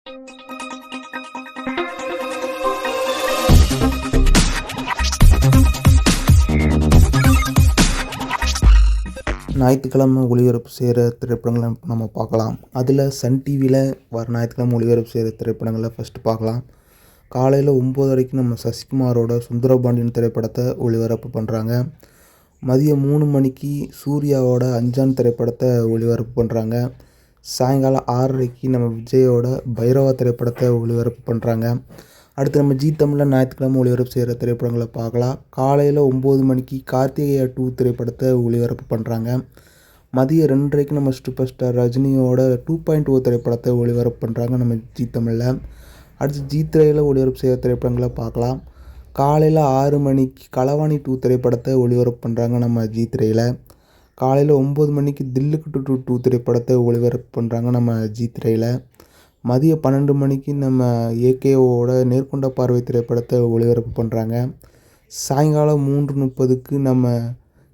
ஞாயிற்றுக்கிழமை ஒளிபரப்பு செய்கிற திரைப்படங்களை நம்ம பார்க்கலாம். அதில் சன் டிவியில் வர ஞாயிற்றுக்கிழமை ஒளிபரப்பு செய்கிற திரைப்படங்களை ஃபஸ்ட்டு பார்க்கலாம். காலையில் 9:30க்கு நம்ம சசிகுமாரோட சுந்தரபாண்டியன் திரைப்படத்தை ஒளிபரப்பு பண்ணுறாங்க. மதியம் 3 மணிக்கு சூர்யாவோட அஞ்சான் திரைப்படத்தை ஒளிபரப்பு பண்ணுறாங்க. சாயங்காலம் 6:30க்கு நம்ம விஜயோட பைரவா திரைப்படத்தை ஒளிபரப்பு பண்ணுறாங்க. அடுத்து நம்ம ஜீ தமிழில் ஞாயிற்றுக்கிழமை ஒளிபரப்பு செய்கிற திரைப்படங்களை பார்க்கலாம். காலையில் 9 மணிக்கு கார்த்திகேயா 2 திரைப்படத்தை ஒளிபரப்பு பண்ணுறாங்க. மதியம் 2:30க்கு நம்ம சூப்பர் ஸ்டார் ரஜினியோட 2.0 திரைப்படத்தை ஒளிபரப்பு பண்ணுறாங்க நம்ம ஜீ தமிழில். அடுத்து ஜீ திரையில் ஒளிபரப்பு செய்கிற திரைப்படங்களை பார்க்கலாம். காலையில் 6 மணிக்கு களவாணி 2 திரைப்படத்தை ஒளிபரப்பு பண்ணுறாங்க நம்ம ஜீ திரையில். காலையில் 9 மணிக்கு தில்லுக்கு 2 திரைப்படத்தை ஒளிபரப்பு பண்ணுறாங்க நம்ம ஜீ திரையில். மதியம் 12 மணிக்கு நம்ம ஏகேஓட நேர்கொண்ட பார்வை திரைப்படத்தை ஒளிபரப்பு பண்ணுறாங்க. சாயங்காலம் 3:30க்கு நம்ம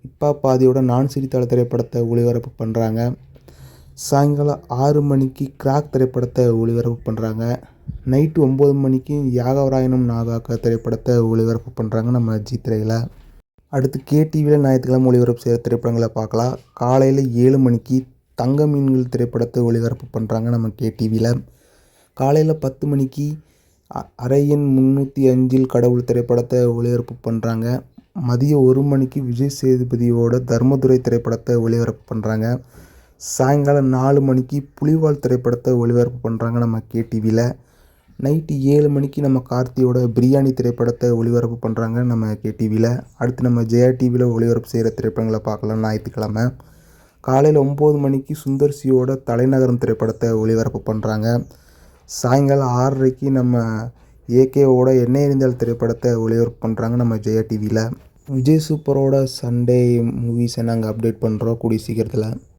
இப்பா பாதியோட நான் சிரித்தாள் திரைப்படத்தை ஒளிபரப்பு பண்ணுறாங்க. சாயங்காலம் 6 மணிக்கு கிராக் திரைப்படத்தை ஒளிபரப்பு பண்ணுறாங்க. நைட்டு 9 மணிக்கு யாகவராயனும் நாகாக்கா திரைப்படத்தை ஒளிபரப்பு பண்ணுறாங்க நம்ம ஜீ திரையில். அடுத்து கேடிவியில் ஞாயிற்றுக்கிழமை ஒளிபரப்பு செய்கிற திரைப்படங்களை பார்க்கலாம். காலையில் 7 மணிக்கு தங்க மீன்கள் திரைப்படத்தை ஒளிபரப்பு பண்ணுறாங்க நம்ம கேடிவியில். காலையில் 10 மணிக்கு அறை எண் 305 கடவுள் திரைப்படத்தை ஒளிபரப்பு பண்ணுறாங்க. மதியம் 1 மணிக்கு விஜய் சேதுபதியோட தர்மதுரை திரைப்படத்தை ஒளிபரப்பு பண்ணுறாங்க. சாயங்காலம் 4 மணிக்கு புலிவால் திரைப்படத்தை ஒளிபரப்பு பண்ணுறாங்க நம்ம கேடிவியில். நைட்டு 7 மணிக்கு நம்ம கார்த்தியோட பிரியாணி திரைப்படத்தை ஒளிபரப்பு பண்ணுறாங்க நம்ம கேடிவியில். அடுத்து நம்ம ஜெயா டிவியில் ஒளிபரப்பு செய்கிற திரைப்படங்களை பார்க்கலாம். ஞாயிற்றுக்கிழமை காலையில் 9 மணிக்கு சுந்தர் சியோட தலைநகரம் திரைப்படத்தை ஒளிபரப்பு பண்ணுறாங்க. சாயங்காலம் 6:30க்கு நம்ம ஏகேஓட எண்ணெய் எரிந்தால் திரைப்படத்தை ஒளிபரப்பு பண்ணுறாங்க நம்ம ஜெயா டிவியில். விஜய் சூப்பரோட சண்டே மூவிஸை நாங்கள் அப்டேட் பண்ணுறோம் கூடிய சீக்கிரத்தில்.